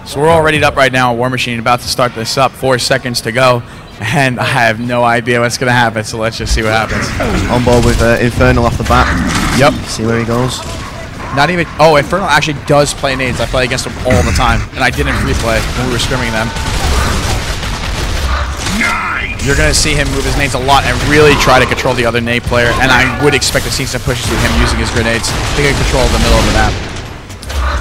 So we're all readied up right now. War Machine about to start this up. 4 seconds to go. And I have no idea what's going to happen, so let's just see what happens. On board with Infernal off the bat. Yep. See where he goes. Not even... Oh, Infernal actually does play nades. I play against him all the time. And I didn't replay when we were scrimming them. You're going to see him move his nades a lot and really try to control the other nade player. And I would expect to see some pushes with him using his grenades to get control of the middle of the map.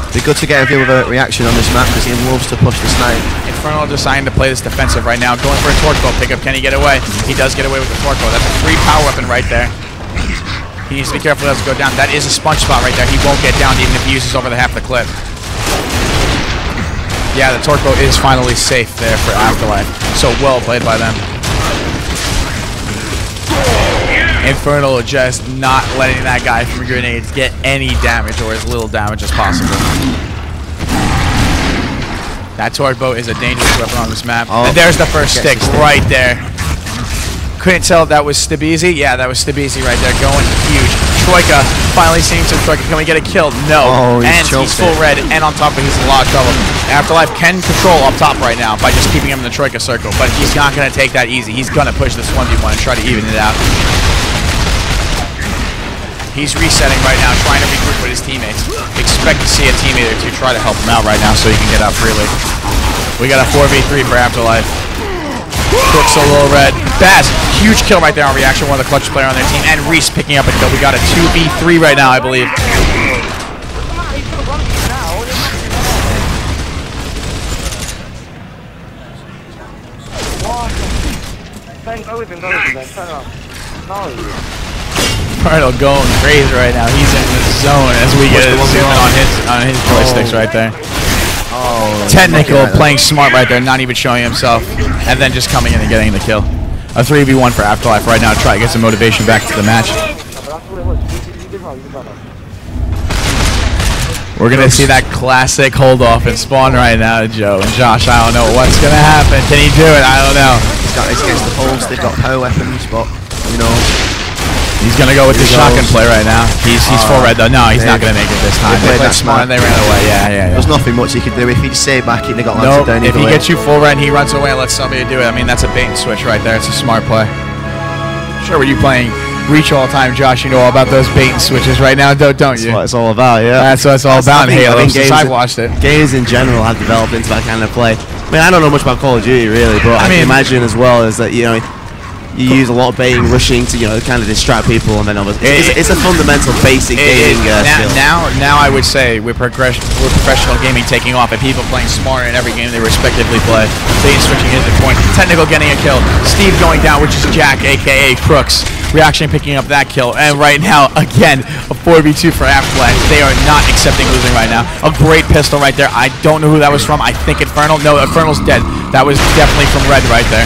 It'd be good to get a bit of a reaction on this map because he loves to push the snipe. Infernal deciding to play this defensive right now. Going for a torque bow pickup. Can he get away? He does get away with the torque bow. That's a free power weapon right there. He needs to be careful it doesn't go down. That is a sponge spot right there. He won't get down even if he uses over the half the clip. Yeah, the torque bow is finally safe there for Afterlife. So well played by them. Infernal just not letting that guy from grenades get any damage or as little damage as possible. That torque bow is a dangerous weapon on this map. Oh, and there's the first stick right there. Couldn't tell if that was Stabizi. Yeah, that was Stabizi right there, going huge. Troika, finally seeing some Troika. Can we get a kill? No. Oh, and he's full red, and on top of it, he's in a lot of trouble. Afterlife can control up top right now by just keeping him in the Troika circle, but he's not going to take that easy. He's going to push this 1v1 and try to even it out. He's resetting right now, trying to regroup with his teammates. Expect to see a teammate or two try to help him out right now so he can get out freely. We got a 4v3 for Afterlife. Crooks a little red. Baz, huge kill right there on reaction, one of the clutch player on their team. And Reese picking up a kill. We got a 2v3 right now, I believe. Infernal going crazy right now. He's in the zone as we get a zoom on his joysticks right there. Oh, Technical playing smart right there, not even showing himself, and then just coming in and getting the kill. A 3v1 for Afterlife right now to try to get some motivation back to the match. We're going to see that classic hold off and spawn right now, Joe. And Josh, I don't know what's going to happen. Can he do it? I don't know. He's got this against the poles. They've got power weapons, but, you know. He's going to go with the shotgun play right now. He's full red though. No, he's not going to make it this time. They played smart and they ran away. Yeah. There's nothing much he could do. If he'd stay back, he'd have got lanced down. If he gets you full red and he runs away and lets somebody do it, I mean, that's a bait and switch right there. It's a smart play. Sure, were you playing Reach all the time, Josh? You know all about those bait and switches right now, don't you? That's what it's all about, yeah. That's what it's all about in Halo, since I've watched it. Games in general have developed into that kind of play. I mean, I don't know much about Call of Duty, really, but I can imagine as well is that, you know, you use a lot of baiting, rushing to, you know, kind of distract people, and then it's a fundamental, basic gaming skill. Now I would say with professional gaming taking off and people playing smarter in every game they respectively play. Bait switching is the point. Technical getting a kill. Steve going down, which is Jack, aka Crooks. Reaction picking up that kill, and right now again a 4v2 for Afterlife. They are not accepting losing right now. A great pistol right there. I don't know who that was from. I think Infernal. No, Infernal's dead. That was definitely from Red right there.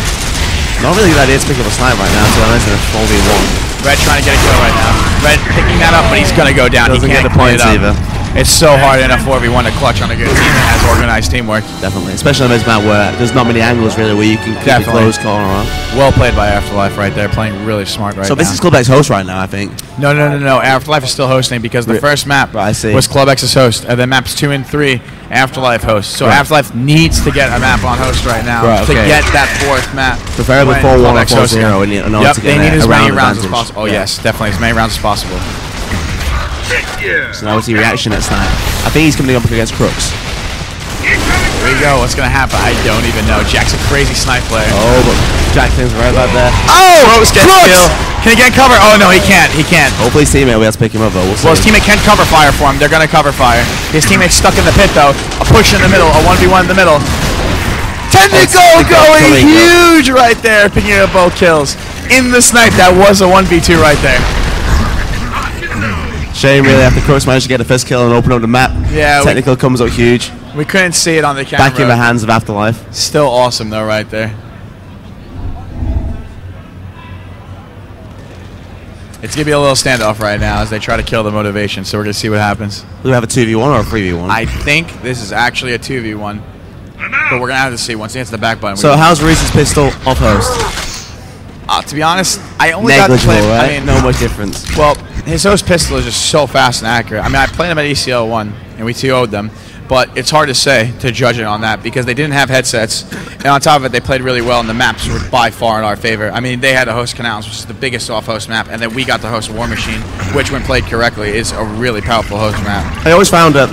Not really good idea to pick up a snipe right now, so I'm in a 4v1. Red trying to get a kill right now. Red picking that up, but he's going to go down. Doesn't get the points either. It's so hard in a 4v1 to clutch on a good team that has organized teamwork. Definitely, especially on this map where there's not many angles really where you can keep a close corner on. Well played by Afterlife right there, playing really smart right now. So this is Club X host right now, I think. No. Afterlife is still hosting because the first map was Club X's host, and then maps 2 and 3, Afterlife host. So Afterlife needs to get a map on host right now to get that 4th map. Preferably 4-1 or 4-0 in order to get they need as many rounds advantage. as possible. Oh yes, definitely as many rounds as possible. So now we see reaction at snipe. I think he's coming up against Crooks. Here we go. What's going to happen? I don't even know. Jack's a crazy snipe player. Oh, but Jack things right about there. Oh! Crooks gets kill. Can he get cover? Oh, no, he can't. He can't. Hopefully his teammate will be able to pick him up, though. Well, his teammate can cover fire for him. They're going to cover fire. His teammate's stuck in the pit, though. A push in the middle. A 1v1 in the middle. Technical going huge right there. Picking up both kills. In the snipe, that was a 1v2 right there. Shame really after Crooks managed to get the first kill and open up the map. Yeah. Technical comes up huge. We couldn't see it on the camera. Back in the hands of Afterlife. Still awesome though right there. It's going to be a little standoff right now as they try to kill the motivation, so we're going to see what happens. Do we have a 2v1 or a 3v1? I think this is actually a 2v1. But we're going to have to see once he hits the back button. So how's Reese's pistol off host? To be honest, I only negligible, got to play. Right? I mean, no much difference. Well, his host pistol is just so fast and accurate. I mean, I played him at ECL1, and we 2-0'd them. but it's hard to say to judge it on that because they didn't have headsets, and on top of it, they played really well, and the maps were by far in our favor. I mean, they had to host Canals, which is the biggest off-host map, and then we got to host War Machine, which, when played correctly, is a really powerful host map. I always found that,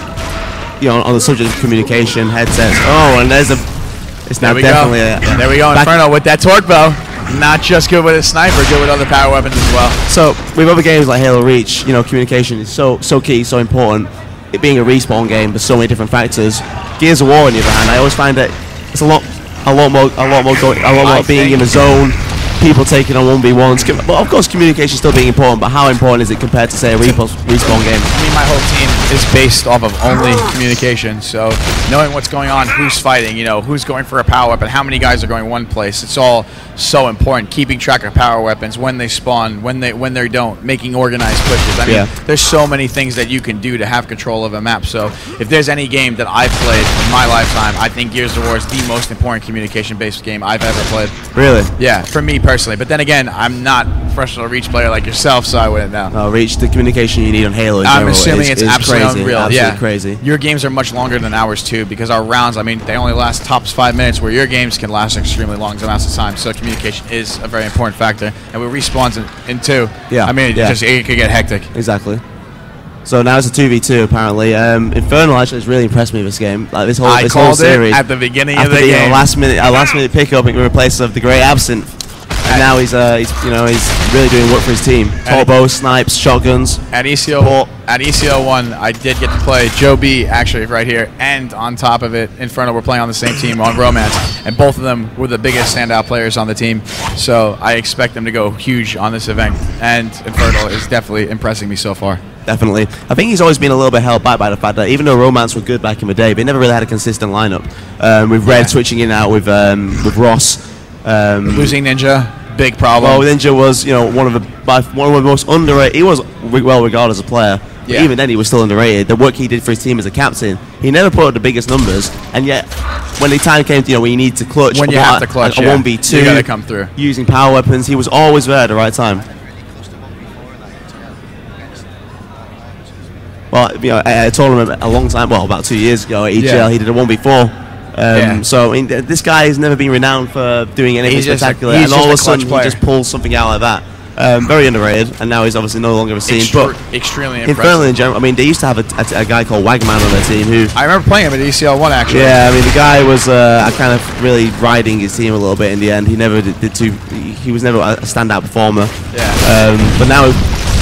you know, on the subject of communication, headsets. Oh, and there's a. It's now definitely there we go, Inferno with that torque bow. Not just good with a sniper, good with other power weapons as well. So with other games like Halo Reach, you know, communication is so key, so important. It being a respawn game, there's so many different factors. Gears of War, on the other hand, I always find that it's a lot more being in the zone. People taking on 1v1s. But of course, communication still being important. But how important is it compared to, say, a respawn game? I mean, my whole team is based off of only communication. So knowing what's going on, who's fighting, you know, who's going for a power weapon, how many guys are going one place. It's all so important. Keeping track of power weapons, when they spawn, when they don't, making organized pushes. I mean, there's so many things that you can do to have control of a map. So if there's any game that I've played in my lifetime, I think Gears of War is the most important communication-based game I've ever played. Really? Yeah, for me personally. But then again, I'm not a professional Reach player like yourself, so I wouldn't know. No, Reach, the communication you need on Halo in I'm general assuming it's absolutely crazy, unreal. Absolutely crazy. Your games are much longer than ours too, because our rounds, I mean, they only last tops 5 minutes, where your games can last extremely long amounts of time. So communication is a very important factor, and we respawns in 2. Yeah. I mean, it could get hectic. Exactly. So now it's a 2v2 apparently. Infernal actually has really impressed me this game. Like this whole series. At the beginning of the game. Last minute pickup in replace of the Great Absinthe. And now he's really doing work for his team. Torbo, snipes, shotguns. At ECL1, I did get to play Joe B actually right here, and on top of it, Inferno were playing on the same team on Romance, and both of them were the biggest standout players on the team. So I expect them to go huge on this event, and Inferno is definitely impressing me so far. Definitely. I think he's always been a little bit held back by the fact that even though Romance were good back in the day, they never really had a consistent lineup. With Red switching in and out with Ross. Losing Ninja. Big problem. Well, Ninja was, you know, one of the most underrated. He was well regarded as a player. Yeah. Even then, he was still underrated. The work he did for his team as a captain, he never put up the biggest numbers. And yet, when the time came to, you know, when you need to clutch, when you have to clutch, a 1v2, you gotta come through. Using power weapons, he was always there at the right time. Well, you know, at a tournament a long time, well, about 2 years ago at ECL, he did a 1v4. So I mean, this guy has never been renowned for doing anything spectacular, and all of a sudden he just pulls something out like that. Very underrated, and now he's obviously no longer a scene. But extremely impressive. Infernal in general, I mean, they used to have a guy called Wagman on their team who. I remember playing him at ECL1 actually. Yeah, I mean, the guy was kind of really riding his team a little bit in the end. He never did too. He was never a standout performer. Yeah. But now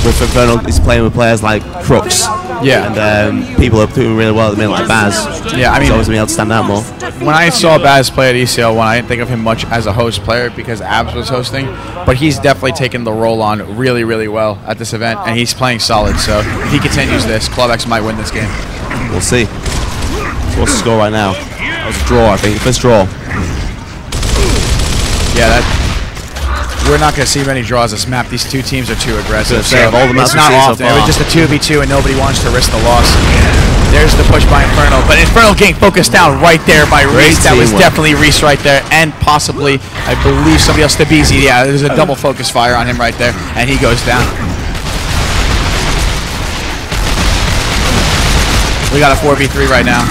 with Infernal, he's playing with players like Crooks. Yeah. And people are doing really well at the minute, like Baz. Yeah, I mean, he's always been able to stand out more. When I saw Baz play at ECL1, I didn't think of him much as a host player because Abs was hosting, but he's definitely taken the role on really, really well at this event, and he's playing solid. So if he continues this, Club X might win this game. We'll see. So what's the score right now? That was a draw, I think. First draw. Yeah, we're not going to see many draws this map. These two teams are too aggressive. So all the it's not often. It was just a 2v2 and nobody wants to risk the loss. There's the push by Inferno. But Inferno getting focused down right there by Reese. That was definitely Reese right there. And possibly, I believe, somebody else, Stabizi. Yeah, there's a double focus fire on him right there. And he goes down. We got a 4v3 right now.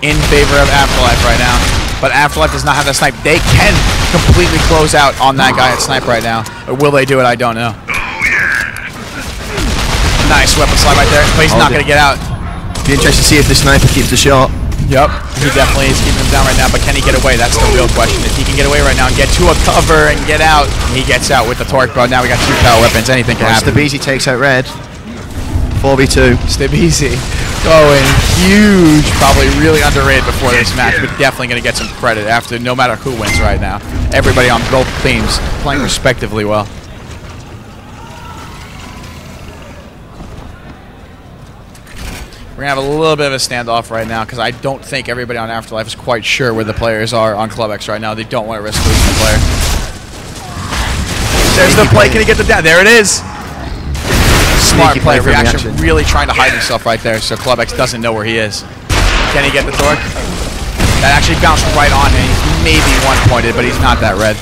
In favor of Afterlife right now. But Afterlife does not have that snipe. They can completely close out on that guy at snipe right now. Or will they do it? I don't know. Nice weapon slide right there. But he's not going to get out. Be interested to see if the sniper keeps the shot. Yep. He definitely is keeping him down right now. But can he get away? That's the real question. If he can get away right now and get to a cover and get out, he gets out with the torque bow. Now we got 2 power weapons. Anything can happen. Stabizi takes out Red. 4v2. Stabizi going huge. Probably really underrated before this match, but definitely going to get some credit after no matter who wins right now. Everybody on both teams playing respectively well. We're going to have a little bit of a standoff right now because I don't think everybody on Afterlife is quite sure where the players are on Club X right now. They don't want to risk losing the player. There's the play. Can he get the down? There it is. Smart play. Reaction really trying to hide himself right there so Club X doesn't know where he is. Can he get the torque? That actually bounced right on him. He's maybe one-pointed, but he's not that red.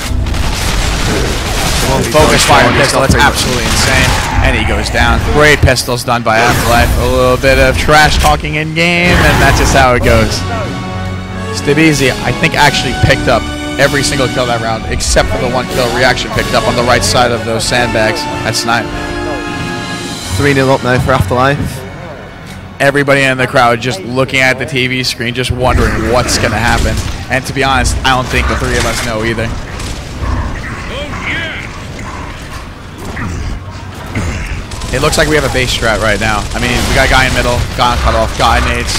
Focus fire pistol, it's absolutely insane. And he goes down. Great pistols done by Afterlife. A little bit of trash talking in game, and that's just how it goes. Stibeezy, I think, actually picked up every single kill that round, except for the one kill Reaction picked up on the right side of those sandbags at Snipe. 3-0 up now for Afterlife. Everybody in the crowd just looking at the TV screen, just wondering what's going to happen. And to be honest, I don't think the three of us know either. It looks like we have a base strat right now. I mean, we got a guy in middle, guy on cutoff, guy nades.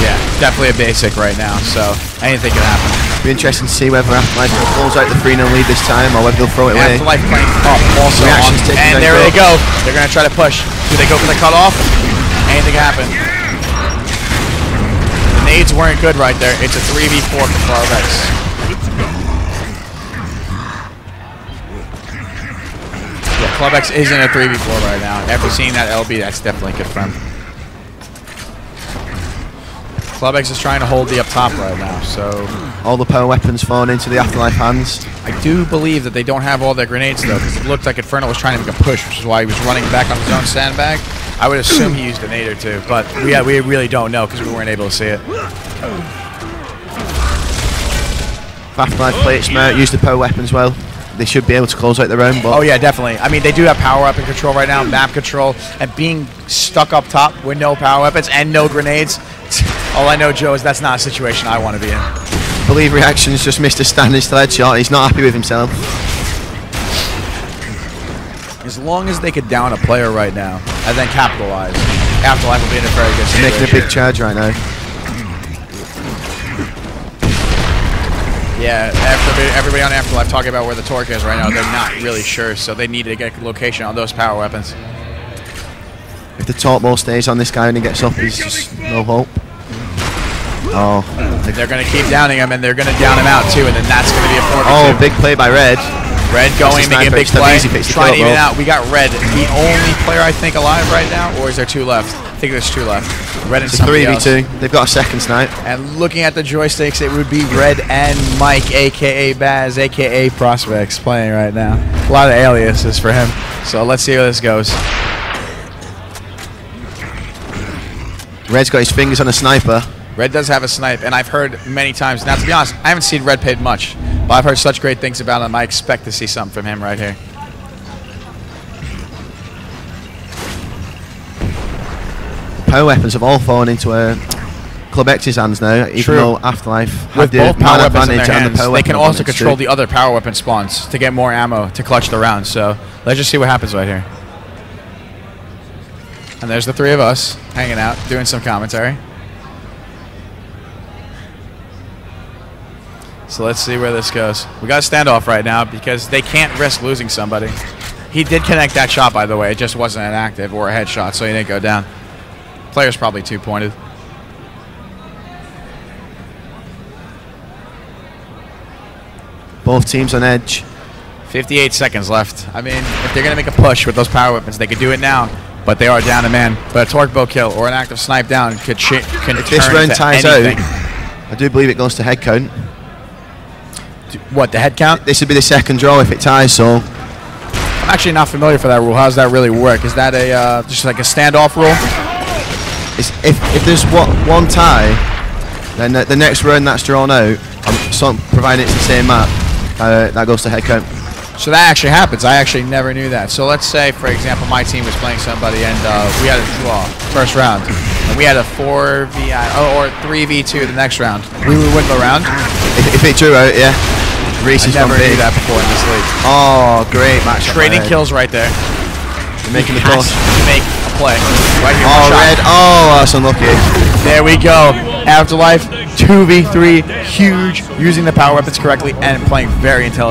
Yeah, definitely a basic right now, so anything can happen. Be interesting to see whether Afterlife pulls out the 3-0 lead this time or whether they'll throw it away. Afterlife playing up also on, and there they go. They're going to try to push. Do they go for the cutoff? Anything can happen. The nades weren't good right there. It's a 3v4 for Clarvex. Yeah, Clarvex is in a 3v4 right now. After seeing that LB, that's definitely confirmed. Clubex is trying to hold the up top right now, so... All the power weapons falling into the Afterlife hands. I do believe that they don't have all their grenades, though, because it looked like Inferno was trying to make a push, which is why he was running back on his own sandbag. I would assume he used a nade or two, but we really don't know because we weren't able to see it. If Afterlife play it smart, use the power weapons well, they should be able to close out their own. But oh yeah, definitely. I mean, they do have power weapon control right now, map control, and being stuck up top with no power weapons and no grenades. All I know, Joe, is that's not a situation I want to be in. I believe Reaction's just missed a standing still headshot. He's not happy with himself. As long as they could down a player right now and then capitalize, Afterlife will be in a very good situation. Making a big charge right now. Yeah, everybody on Afterlife talking about where the torque is right now. They're not really sure, so they need to get a location on those power weapons. If the torque ball stays on this guy and he gets up, he's just no hope. Oh. They're going to keep downing him, and they're going to down him out, too, and then that's going to be a 4v2. Oh, big play by Red. Red going, making a big play, trying to even out. We got Red, the only player, I think, alive right now, or is there two left? I think there's two left. Red and somebody else. 3v2. They've got a second snipe. And looking at the joysticks, it would be Red and Mike, a.k.a. Baz, a.k.a. Prospects, playing right now. A lot of aliases for him. So let's see how this goes. Red's got his fingers on a sniper. Red does have a snipe, and I've heard many times. Now, to be honest, I haven't seen Red paid much, but I've heard such great things about him. I expect to see something from him right here. The power weapons have all fallen into Club X's hands now, even though Afterlife with both power weapons in their hands, the they can also control the other power weapon spawns to get more ammo to clutch the round. So let's just see what happens right here. And there's the three of us hanging out, doing some commentary. So let's see where this goes. We got a standoff right now because they can't risk losing somebody. He did connect that shot, by the way. It just wasn't an active or a headshot, so he didn't go down. Player's probably two-pointed. Both teams on edge. 58 seconds left. I mean, if they're going to make a push with those power weapons, they could do it now. But they are down a man. But a torque bow kill or an active snipe down can if this round ties out, I do believe it goes to head count. What, the head count? This would be the second draw if it ties, so... I'm actually not familiar for that rule. How does that really work? Is that a just like a standoff rule? If there's one tie, then the next round that's drawn out, providing it's the same map, that goes to head count. So that actually happens. I actually never knew that. So let's say, for example, my team was playing somebody and we had a draw first round, and we had a 4v or 3v2 the next round. We would win the round. If it drew out, yeah. Reese I never knew that before in this league. Oh, great match. Trading kills right there. You're making the push. To make a play. Right here. Oh, Red. Oh, that's unlucky. There we go. Afterlife 2v3, huge, using the power weapons correctly and playing very intelligent.